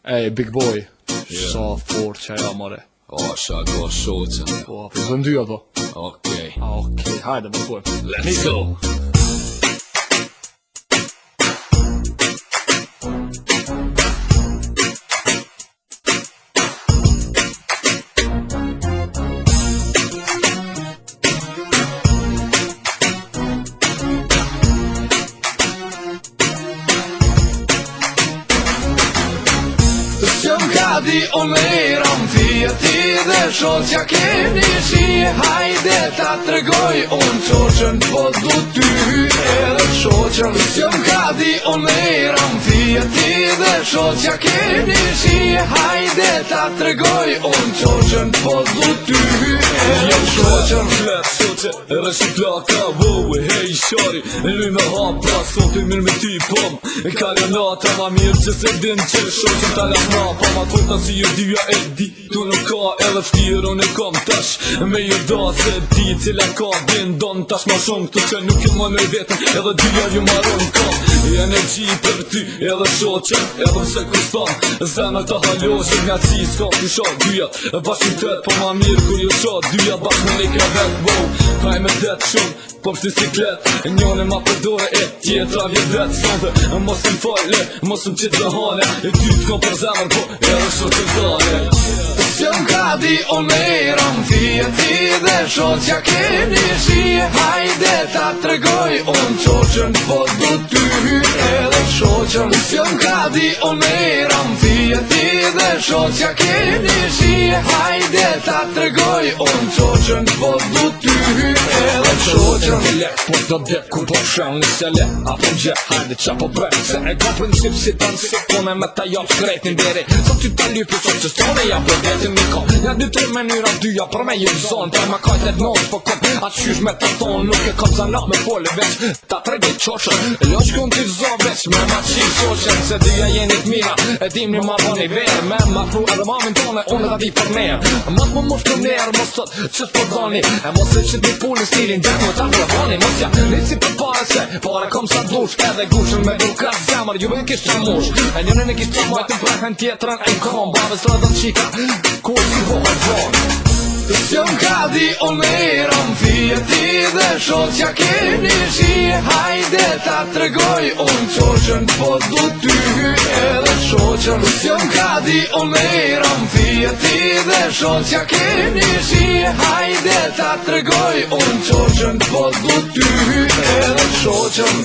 Ej, big boy, sa fort që ajo more. Asha go shoqë. Po, aprizojmë dy ato. Okej. Okej, hajde, më pojmë. Let's go. Di o meram fia ti dhe shoqja keni shi. Hajde ta tregoj unë qoqën po du ty edhe shoqën. S'jom ka di o meram fia ti dhe shoqja keni shi. Hajde ta tregoj unë qoqën po du ty edhe shoqën. Flet shoqë, edhe shi plaka, wow, hej shari. Luj me hapa, sot e mirë me ty pom. E kaljonata ma mirë që se din që shoqën tala pa ma kota si ju dyja e di. Tu nuk ka edhe ftirë, unë e kom tash me ju da se di cila ka din don tash ma shumë këtu që nuk ju më në vetën edhe dyja ju maron kom. Energji për ty edhe shoqën, edhe se kuston zemë të haloshin nga si s'ka ku sha dyja bashkë të po ma mirë kur ju sha dyja bashkë me një krevet, wow. Kaj me det shumë po pështi siklet, njone ma përdore e tjetra vjet vet sonde. Mos më fale, mos më qitë dhe hane, e ty t'kom për zemër po edhe shoqën zane. S'jom ka di o meram fia ti dhe shoqja keni shi. Hajde ta tregoj unë qoqën po du ty edhe shoqën. S'jom ka di o meram fia ti dhe shoqja keni shi. Hajde ta tregoj unë qoqën po du ty edhe shoqën. Lek, po do det ku po shën nëse le apo gje, hajde qa po bërë. Se e ka princip si të nësi kone me ta jop shkretin deri. Sa ty ta lypi qoqës tone ja për detin mi kom. Ja dy tre menyra dyja për me ju zonë. Ta ma kajtet nos po kom atë qysh me të tonë. Nuk e kom zanat me pole veç ta tregi qoqën. Loq kun t'i zo veç me ma qi qoqën. Se dyja jeni t'mira e dim një marroni verë. Me ma pru edhe mamin tone unë da di për nerë. Mos më mush për nerë, mos thot qës po dhoni. E mos e qit një pulin stilin gjak më ta vërhoni. Mos ja nisi për pare se pare kom sa dush. Edhe gushën me duka zemër ju e kish që mush. E njërën e kish që majtë në prehen tjetërën e kom. Babes rëdën qika kur si vohë vonë. S'jom ka di o meram fia ti dhe shoqja keni shi. Hajde ta tregoj unë qoqën po du ty edhe shoqën. S'jom ka di o meram fia ti dhe shoqja keni shi. Hajde ta tregoj unë qoqën po du ty edhe shoqën.